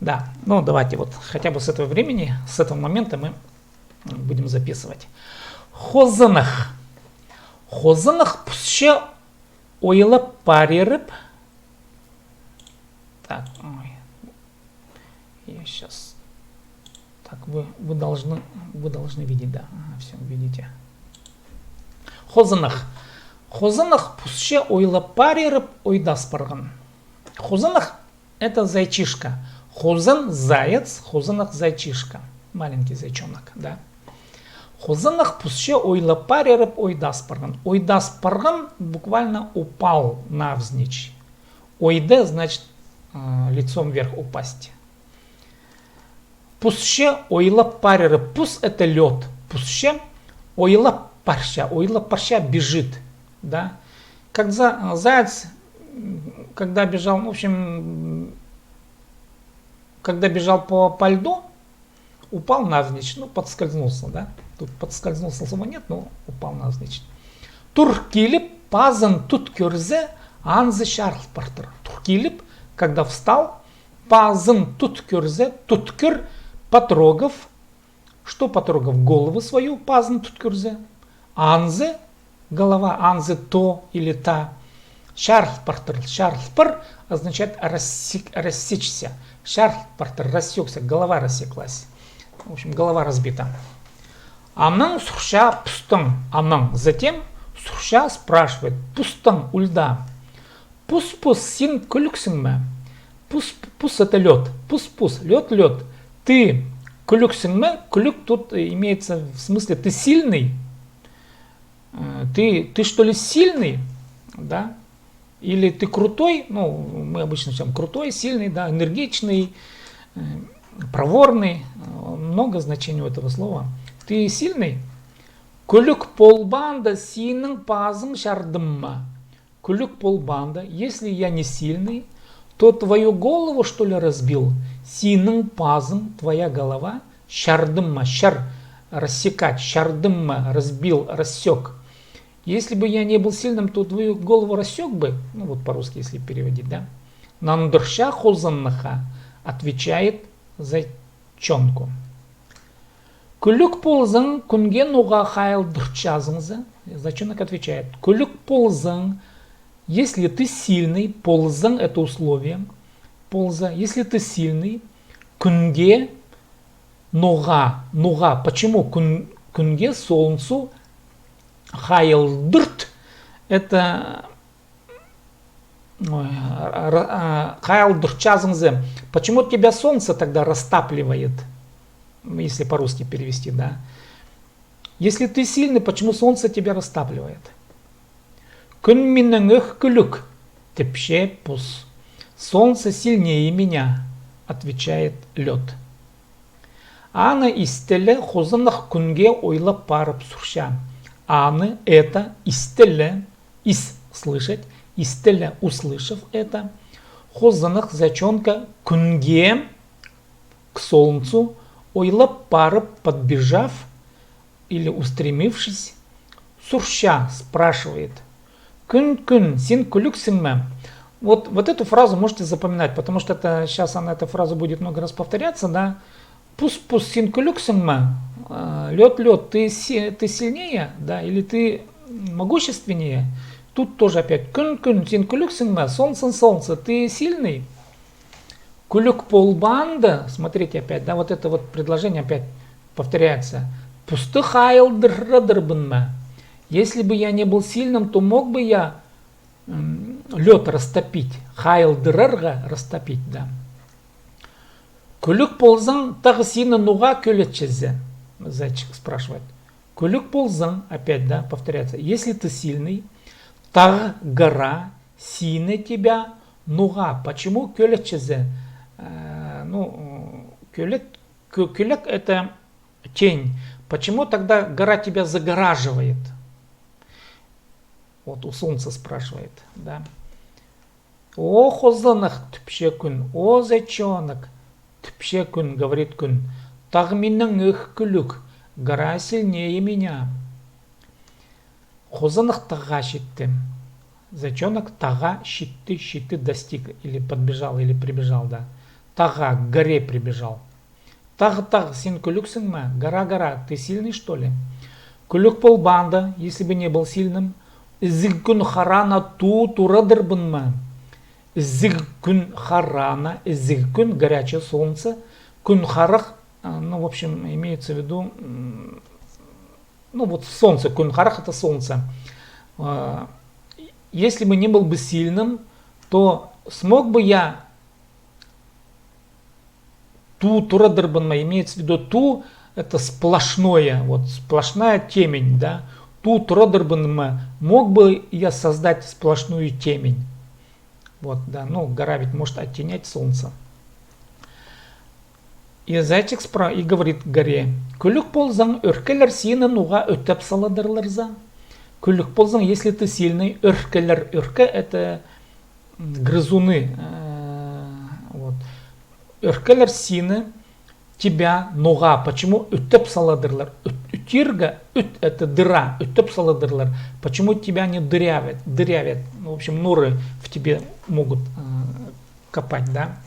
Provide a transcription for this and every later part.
Да, ну давайте вот хотя бы с этого времени, с этого момента мы будем записывать. Хозанах. Хозанах пусше ойлап парерып. Так, ой. Я сейчас. Так, вы должны видеть, да. Ага, все, видите. Хозанах. Хозанах пусше ойлап парерып ойдас барган. Хозанах это зайчишка. Хозан заяц, хозанах зайчишка. Маленький зайчонок, да. Хозанах пусше ойлап парерып ойдас барган. Ойдас барган буквально упал навзничь. Ойде значит лицом вверх упасть. Пусше ойлап парерып. Пус это лед. Пусше ойлап парща. Ойлап парща бежит, да. Когда заяц, когда бежал, в общем, когда бежал по льду, упал навзничь, ну, подскользнулся, да. Тут подскользнулся слова нет, но упал навзничь. Туркилип пазан тут кюрзе анзе шарлпартер. Туркилип, когда встал, пазан тут кюрзе, тут кюр, потрогав, что потрогав? Голову свою, пазан тут кюрзе. Анзе, голова, анзе то или та. Шарлпартер, шарлпар означает рассечься. Шарлпартер рассекся, голова рассеклась. В общем, голова разбита. Анан сурша пустан. Анан. Затем сурша спрашивает. Пустан у льда. Пус-пус син кулюксинме. Пус это лед. Пус-пус. Лед. Ты кулюксинме. Кулюк тут имеется в смысле ты сильный. Ты что ли сильный? Да? Или ты крутой? Ну, мы обычно чем крутой, сильный, да, энергичный, проворный. Много значений у этого слова. Ты сильный? Кулюк полбанда синын пазым шардымма. Кулюк полбанда. Если я не сильный, то твою голову что ли разбил? Синын пазым, твоя голова. Шардымма. Шар рассекать. Шардымма. Разбил, рассек. Если бы я не был сильным, то твою голову рассек бы. Ну вот по-русски, если переводить, да. Нандырша хозаннаха. Отвечает зайчонку. Кулюк ползан кунген уга хайл дырчазыңза. Зайчонок отвечает. Кулюк ползан. Если ты сильный, ползан это условие. Полза. Если ты сильный, кунге нога. Нога. Почему кунге солнцу хайл дырт это хайл дырчазыңза. Почему тебя солнце тогда растапливает? Если по-русски перевести, да. Если ты сильный, почему солнце тебя растапливает? Күн минеңих күлүк, тепше пус. Солнце сильнее меня, отвечает лед. Аны истеле хозанах күнге ойлап барып сурша. Аны это истеле, слышать, истеле услышав это, хозанах зайчонка күнге к солнцу, ойлап барып подбежав или устремившись, сурща спрашивает. Күн син күлюксинме. Вот эту фразу можете запоминать, потому что сейчас эта фраза будет много раз повторяться, да. Пус син күлюксинме. Лед, ты сильнее, да, или ты могущественнее. Тут тоже опять күн син күлюксинме. Солнце, ты сильный. Кулюк полбанда, смотрите опять, да, вот это вот предложение опять повторяется. Пусты хайл дырдырбынма. Если бы я не был сильным, то мог бы я лед растопить. Хайл дырырга растопить, да. Кулюк ползан тагсина нуга көлетчезе. Зайчик спрашивает. Кулюк ползан, опять, да, повторяется. Если ты сильный, таг гора, сине тебя нуга. Почему көлетчезе? Кюлек это тень. Почему тогда гора тебя загораживает? Вот у солнца спрашивает, да. О хозанах тпше күн, о зайчонок, тпше күн, говорит күн, тагминнің их күлік, гора сильнее меня. Хозанах тага щитты. Зайчонок тага щиты достиг, или подбежал, или прибежал, да. Тага, к горе прибежал. Таг, син күліксің ма? Гора, ты сильный что ли? Күлік пол банда, если бы не был сильным. Зигкун харана турадырбын ма? Зигкун харана, зигкун, горячее солнце. Кун харах, ну, в общем, имеется в виду, ну, вот солнце, кун харах это солнце. Если бы не был бы сильным, то смог бы я турадырбын, имеется в виду ту, это сплошное, вот сплошная темень, да. Турадырбын, мог бы я создать сплошную темень. Вот, да, ну, гора ведь может оттенять солнце. И зайчик и говорит горе, күлік болсаң, өркелер сені нуға өтеп саладырларза. Күлік болсаң, если ты сильный, өркелер, это грызуны. Вот. Өркелер сені тебя нуға. Почему өтеп саладырлар? Утирга, это дыра, өтеп саладырлар. Почему тебя не дырявят? Ну, в общем, норы в тебе могут копать, да?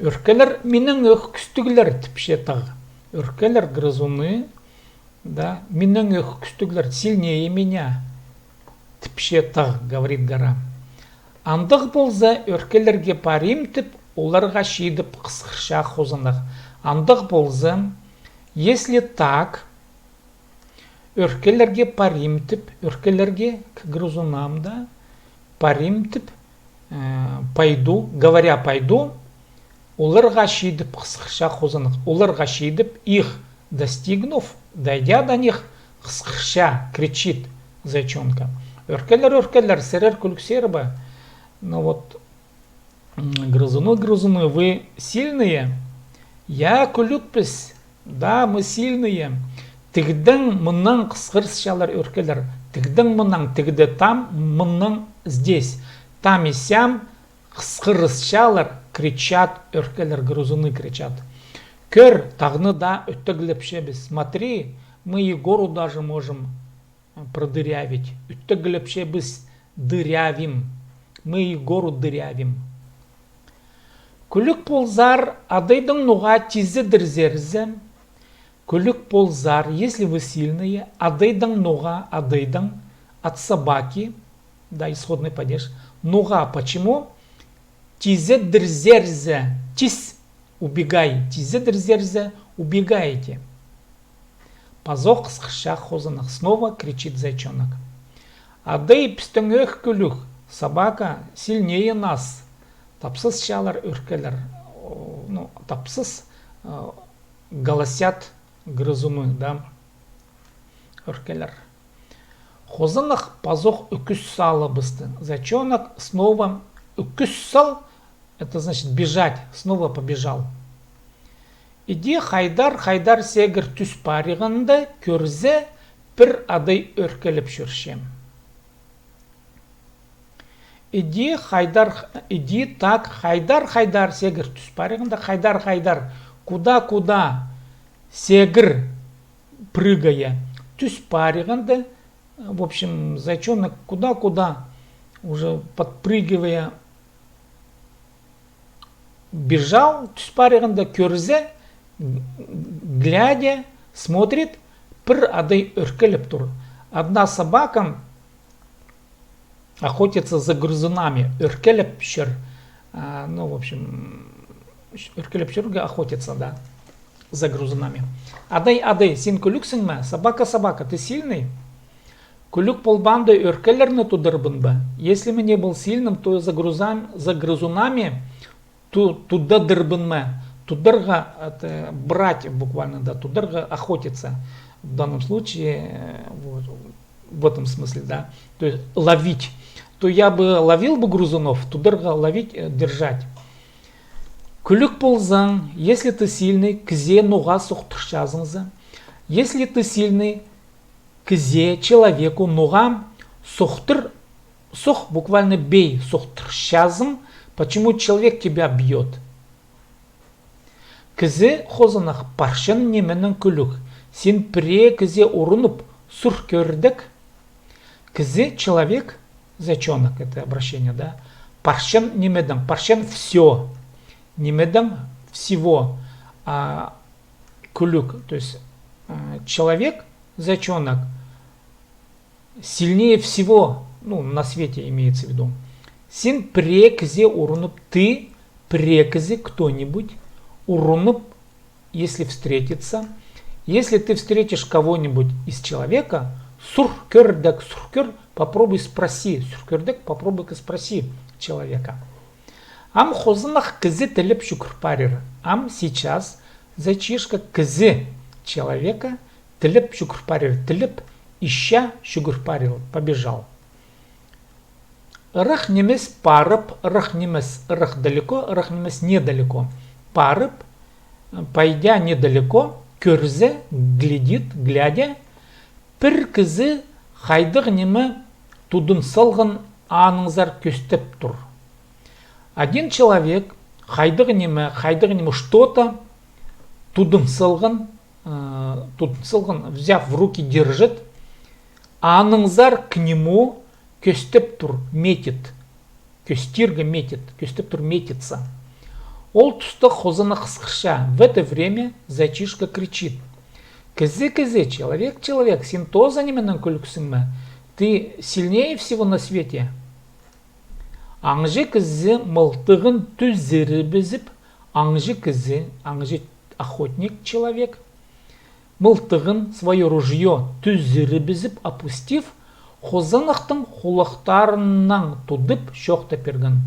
Өркелер менің өкістігілер тіпше тағы. Өркелер грызуны, да, менің өкістігілер сильнее меня тіпше тағы, говорит гора. Андық болса өркелерге парим тіп, оларға шейдіп қысқырша қозынық. Андық болса, если так, өркелерге парим тіп, өркелерге к грызунам, да, парим тіп, пойду, говоря пойду, оларға шейдіп қысқырша қозынық. Оларға шейдіп, их достигнув, дойдя до них, қысқырша кричит зайчонка. Өркелер, серер күліксербі. Ну вот, грызуны, вы сильные? Я күлікпіз. Да, мы сильные. Тігдің мұнан қысқыршалар өркелер. Тігдің мұнан, тігді там, мұнан здесь. Там и сям қысқыршалар кричат, өркелер, грызуны кричат. Көр, тағны да өттіглепшебіз. Смотри, мы Егору даже можем продырявить. Өттіглепшебіз дырявим. Мы Егору дырявим. Күлік ползар, адайдың нуға тизі дірзерзі. Күлік ползар, если вы сильные, адайдың нуға, адайдың от собаки, да, исходный падеж. Нуға, почему? Тизе дірзерзе, тис, убегай, тизе дірзерзе, убегаете. Пазоқ қысқыша қозынық, снова кричит зайчонок. Адай пістіңөх күлік, собака сильнее нас. Тапсыз шалар өркелер, ну, тапсыз голосят грызуны, да, өркелер. Қозынық пазоқ үкіс салы бысты. Зайчонок снова үкіс сал, это значит бежать, снова побежал. Иди хайдар сегір түс париғында көрзе бір адай өркеліп жүршем. Иди так, хайдар сегір түс париғында, хайдар, куда, сегір прыгая, түс париғында, в общем, зайчонок куда, уже подпрыгивая, бежал, түс париғында көрзе, глядя, смотрит, пір адай өркеліп тұр. Одна собака охотится за грызунами, өркеліп шыр. Ну, в общем, өркеліп шырға охотится, да, за грызунами. Адай, сен күліксің ма? Собака, ты сильный? Күлік полбанды өркелерні тудырбын ба? Если бы не был сильным, то за грызунами туда дырбын ма? Тудырға, это брать буквально, да, тудырға охотиться. В данном случае, вот, в этом смысле, да, то есть ловить. То я бы ловил бы грызунов, тудырға ловить, держать. Күлік ползаң, если ты сильный, кзе нуға соқтыршазыңзы. Если ты сильный, кзе человеку нуға соқтыр, буквально бей, соқтыршазың. Почему человек тебя бьет? Кзе хозанақ паршын неменің күлік. Сен пре кзе урынып сұр көрдік. Кзе человек, зайчонок, это обращение, да? Паршын немедің, паршын все. немедам всего күлік, то есть человек, зайчонок, сильнее всего, ну, на свете имеется в виду. Сен прекзе урунуп, ты прекзе кто-нибудь, урунуп, если встретиться. Если ты встретишь кого-нибудь из человека, суркердек, суркер, попробуй спроси, суркердек, попробуй-ка спроси человека. Ам хозанах кзе телеп шукрпарир. Ам сейчас зайчишка кзе человека телеп шукрпарир. Телеп ища шукрпарил, побежал. Рах немес парып, рах немес рах далеко, рах немес недалеко. Парып, пойдя недалеко, көрзе, глядит, глядя, пір кізі хайдық немі тудын салғын аныңзар көстеп тұр. Один человек хайдық немі что-то тудын салғын, взяв в руки, держит, аныңзар к нему көстеп тұр, метит, көстирге метит, көстеп тұр, метится. Ол тұста хозына қысқыша. В это время зайчишка кричит. Кізе, человек, сен тоже неменен күліксің. Ты сильнее всего на свете. Аңжы кізе мылтығын түзірі бізіп, аңжы кізе, аңжы охотник человек, мылтығын, свое ружье түзірі бізіп, опустив, хозынықтың хулықтарынан тудып шоқта перген.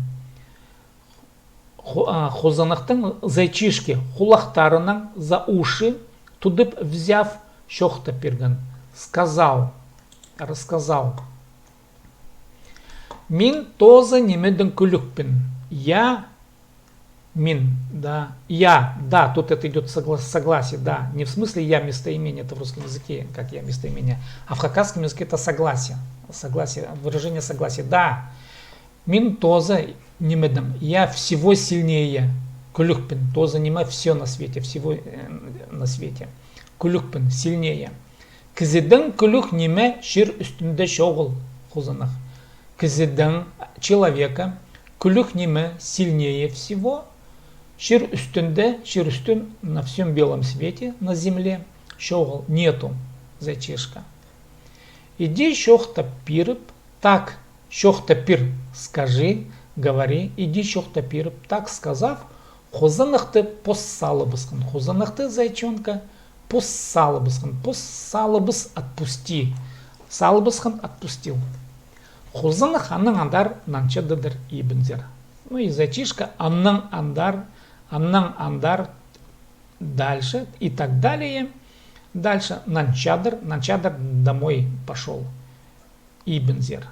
Хозанахтың зайчишки хулахтарынан за уши тудып взяв шохта пирган, рассказал. Мин тоже немеден күлікпін. Я, тут это идет согласие, да, не в смысле я местоимение, это в русском языке, как я местоимение, а в хакасском языке это согласие, выражение согласия, да. Мин тоже немедам. Я всего сильнее. Күлікпін. То занимает все на свете. Всего на свете. Күлікпін. Сильнее. Кізідің күлік неме шир үстінде шоғыл. Хузанах. Кізідің человека күлік неме сильнее всего. Шир үстін на всем белом свете, на земле. Шоғыл. Нету. Зайчишка. Иди шохта пирып. Так. Шохта пир, скажи, говори, иди шохта пир. Так сказав, хозанахты поссалыбысқын. Хозанахты зайчонка поссалыбысқын. Поссалыбыс отпусти. Салыбысқын отпустил. Хозанах анның андар нанчадыдыр ибінзер. Ну и зайчишка анның андар дальше и так далее. Дальше нанчадыр домой пошел. Ибінзер.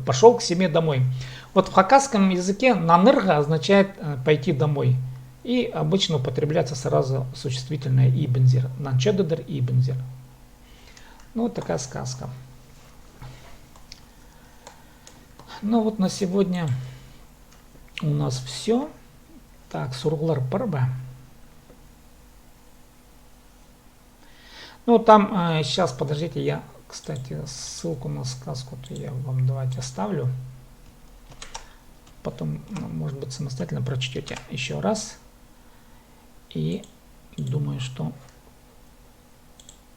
Пошел к себе домой. Вот в хакасском языке нанырга означает пойти домой. И обычно употребляется сразу существительное ибнзир. Нанчадыдыр ибнзир. Ну, вот такая сказка. Ну вот на сегодня у нас все. Так, сурглар парба. Ну там сейчас, подождите, я... Кстати, ссылку на сказку-то я вам давайте оставлю. Потом, может быть, самостоятельно прочтете еще раз. И думаю, что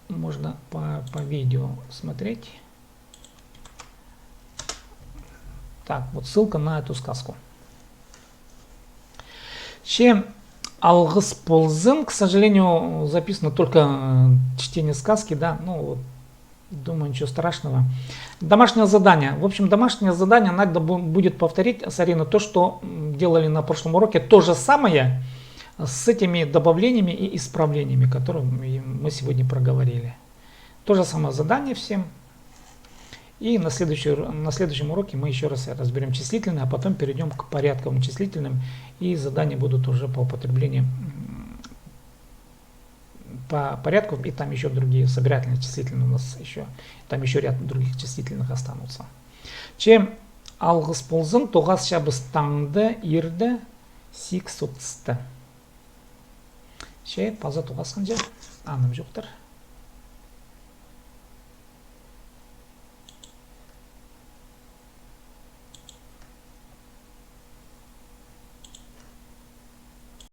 можно по видео смотреть. Так, вот ссылка на эту сказку. Чем алгыс ползын, к сожалению, записано только чтение сказки, да, ну вот. Думаю, ничего страшного. Домашнее задание. В общем, домашнее задание надо будет повторить, Сарина, то, что делали на прошлом уроке. То же самое с этими добавлениями и исправлениями, которые мы сегодня проговорили. То же самое задание всем. И на следующем уроке мы еще раз разберем числительные, а потом перейдем к порядковым числительным. И задания будут уже по употреблению по порядку, и там еще другие собирательные числительные у нас еще, там еще ряд других числительных останутся. Чем алгыс ползын тоғас шабыстанды ирді сик сутсты. Паза тоғасқын же, аным жоқтыр.